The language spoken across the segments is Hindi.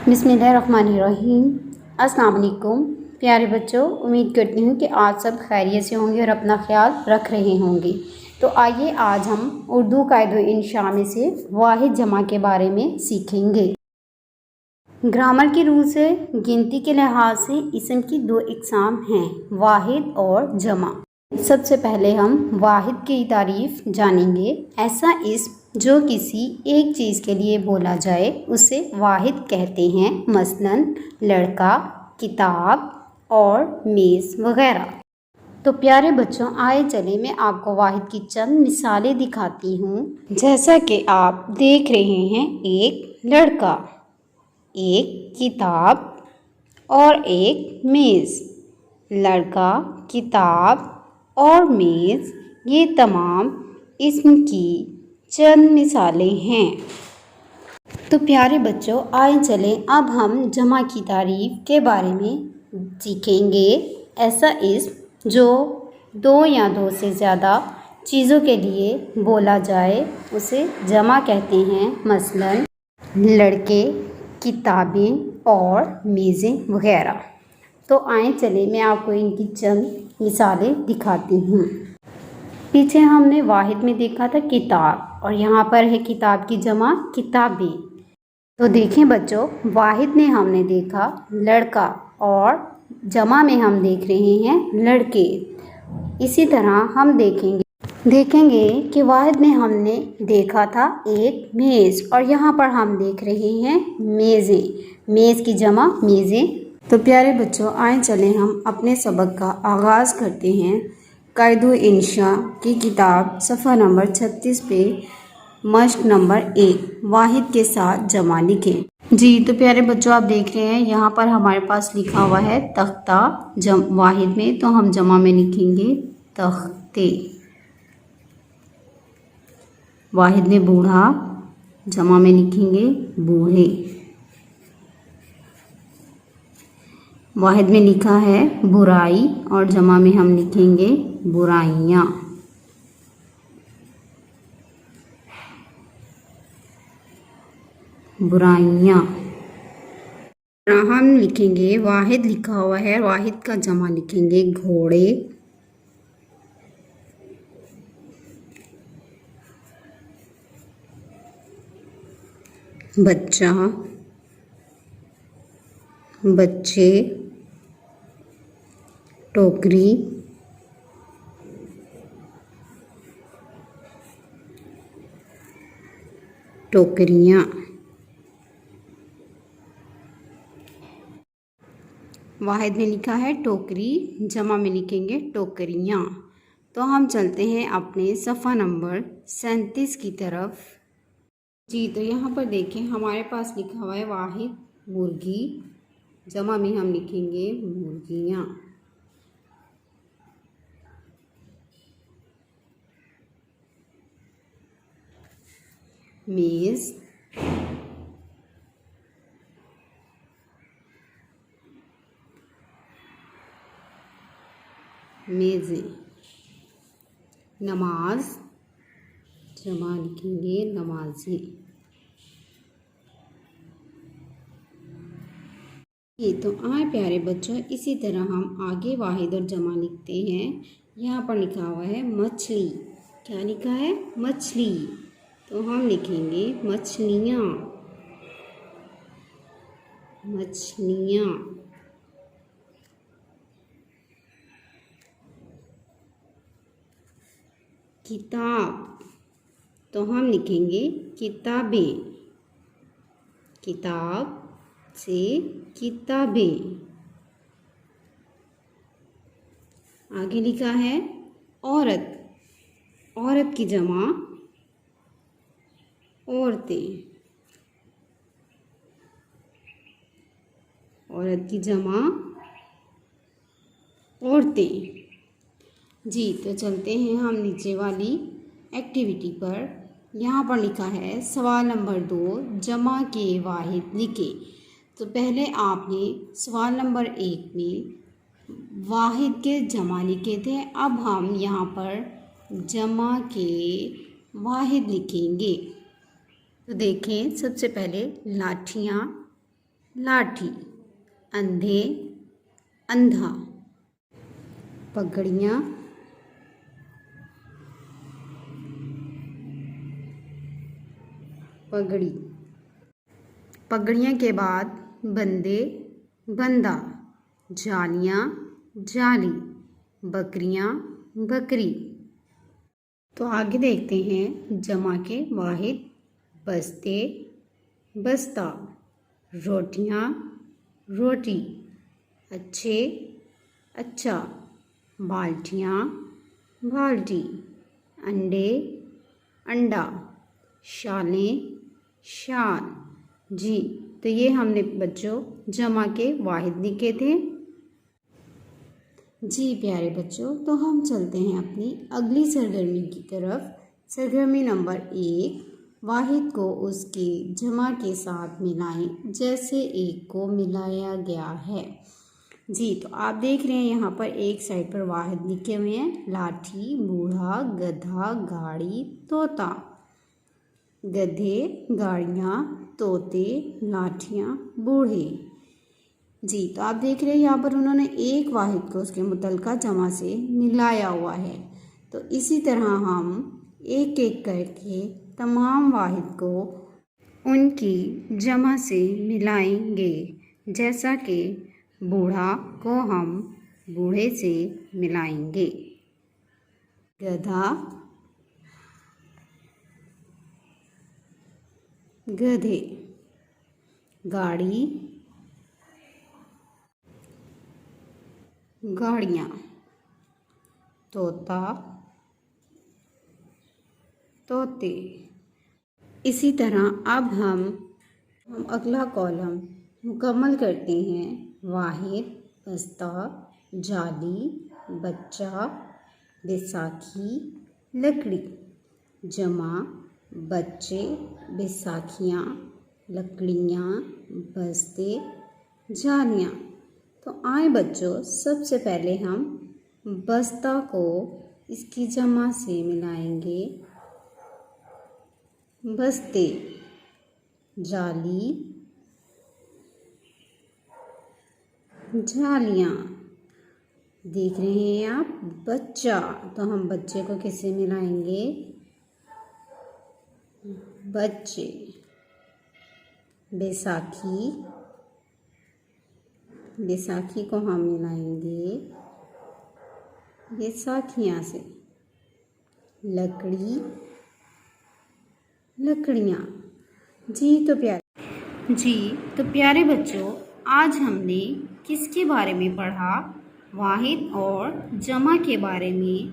बिस्मिल्लाहिर्रहमानिर्रहीम। अस्सलाम वालेकुम प्यारे बच्चों, उम्मीद करती हूँ कि आज सब खैरियत से होंगे और अपना ख्याल रख रहे होंगे। तो आइए आज हम उर्दू कायदे इंशा में से वाहिद जमा के बारे में सीखेंगे। ग्रामर की रूल से गिनती के लिहाज से इसम की दो इकसाम हैं, वाहिद और जमा। सबसे पहले हम वाहिद की तारीफ जानेंगे। ऐसा इस्म जो किसी एक चीज़ के लिए बोला जाए उसे वाहिद कहते हैं, मसलन लड़का, किताब और मेज़ वगैरह। तो प्यारे बच्चों, आए चले मैं आपको वाहिद की चंद मिसालें दिखाती हूँ। जैसा कि आप देख रहे हैं, एक लड़का, एक किताब और एक मेज़। लड़का, किताब और मेज़, ये तमाम इस्म की चंद मिसालें हैं। तो प्यारे बच्चों, आए चलें अब हम जमा की तारीफ के बारे में सीखेंगे। ऐसा इस्म जो दो या दो से ज़्यादा चीज़ों के लिए बोला जाए उसे जमा कहते हैं, मसलन लड़के, किताबें और मेज़ें वगैरह। तो आए चले मैं आपको इनकी चंद मिसालें दिखाती हूँ। पीछे हमने वाहिद में देखा था किताब और यहाँ पर है किताब की जमा किताबें। तो देखें बच्चों, वाहिद में हमने देखा लड़का और जमा में हम देख रहे हैं लड़के। इसी तरह हम देखेंगे कि वाहिद में हमने देखा था एक मेज़ और यहाँ पर हम देख रहे हैं मेज़ें। मेज़ की जमा मेज़ें। तो प्यारे बच्चों, आए चलें हम अपने सबक का आगाज़ करते हैं। कायदे इंशा की किताब सफ़ा नंबर 36 पे मश्क नंबर 1, वाहिद के साथ जमा लिखें। जी तो प्यारे बच्चों, आप देख रहे हैं यहाँ पर हमारे पास लिखा हुआ है तख्ता। वाहिद में तो हम जमा में लिखेंगे तख्ते। वाहिद में बूढ़ा, जमा में लिखेंगे बूढ़े। वाहिद में लिखा है बुराई और जमा में हम लिखेंगे बुराइयाँ। बुराइयाँ। हम लिखेंगे वाहिद लिखा हुआ है, वाहिद का जमा लिखेंगे घोड़े। बच्चा, बच्चे, टोकरी, टोकरियाँ। वाहिद में लिखा है टोकरी, जमा में लिखेंगे टोकरियाँ। तो हम चलते हैं अपने सफ़ा नंबर 37 की तरफ। जी तो यहाँ पर देखें हमारे पास लिखा हुआ है वाहिद मुर्गी, जमा में हम लिखेंगे मुर्गियाँ। मेज़, मेज़ें। नमाज, जमा लिखेंगे नमाज़ी। ये तो आए प्यारे बच्चों, इसी तरह हम आगे वाहिद और जमा लिखते हैं। यहाँ पर लिखा हुआ है मछली। क्या लिखा है? मछली। तो हम लिखेंगे मछलियाँ, मछलियाँ। किताब, तो हम लिखेंगे किताबें। किताब से किताबें। आगे लिखा है औरत, औरत की जमा औरतें। औरत की जमा औरतें। जी तो चलते हैं हम नीचे वाली एक्टिविटी पर। यहाँ पर लिखा है सवाल नंबर 2, जमा के वाहिद लिखें। तो पहले आपने सवाल नंबर 1 में वाहिद के जमा लिखे थे, अब हम यहाँ पर जमा के वाहिद लिखेंगे। तो देखें, सबसे पहले लाठियाँ, लाठी, अंधे, अंधा, पगड़ियाँ, पगड़ी, पगड़ियाँ के बाद बंदे, बंदा, जालियाँ, जाली, बकरियाँ, बकरी। तो आगे देखते हैं जमा के वाहिद। बस्ते, बस्ता, रोटियाँ, रोटी, अच्छे, अच्छा, बाल्टियाँ, बाल्टी, अंडे, अंडा, शालें, शाल। जी, तो ये हमने बच्चों जमा के वाहिद लिखे थे। जी प्यारे बच्चों, तो हम चलते हैं अपनी अगली सरगर्मी की तरफ। सरगर्मी नंबर 1, वाहिद को उसके जमा के साथ मिलाएं जैसे एक को मिलाया गया है। जी, तो आप देख रहे हैं यहाँ पर एक साइड पर वाहिद लिखे हुए हैं। लाठी, बूढ़ा, गधा, गाड़ी, तोता। गधे, गाड़ियाँ, तोते, लाठियाँ, बूढ़े। जी, तो आप देख रहे हैं यहाँ पर उन्होंने एक वाहिद को उसके मुतल्लिका जमा से मिलाया हुआ है। तो इसी तरह हम एक एक करके तमाम वाहिद को उनकी जमा से मिलाएंगे। जैसा कि बूढ़ा को हम बूढ़े से मिलाएंगे। गधा, गधे, गाड़ी, गाड़ियाँ, तोता, तोते। इसी तरह अब हम अगला कॉलम मुकम्मल करते हैं। वाहिद, बस्ता, जाली, बच्चा, बैसाखी, लकड़ी। जमा, बच्चे, बैसाखियाँ, लकड़ियाँ, बस्ते, जालियाँ। तो आए बच्चों, सबसे पहले हम बस्ता को इसकी जमा से मिलाएंगे। बस्ते, जाली, जालियाँ। देख रहे हैं आप, बच्चा, तो हम बच्चे को किससे मिलाएंगे? बच्चे। बैसाखी, बैसाखी को हम मिलाएंगे बैसाखियाँ से। लकड़ी, लकड़ियाँ। जी तो प्यारे बच्चों, आज हमने किसके बारे में पढ़ा? वाहिद और जमा के बारे में।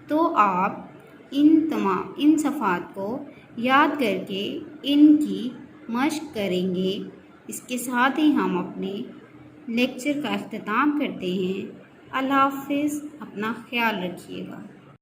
तो आप इन सफ़ात को याद करके इनकी मश्क करेंगे। इसके साथ ही हम अपने लेक्चर का अख्तिताम करते हैं। अल्लाह हाफ़िज़। अपना ख्याल रखिएगा।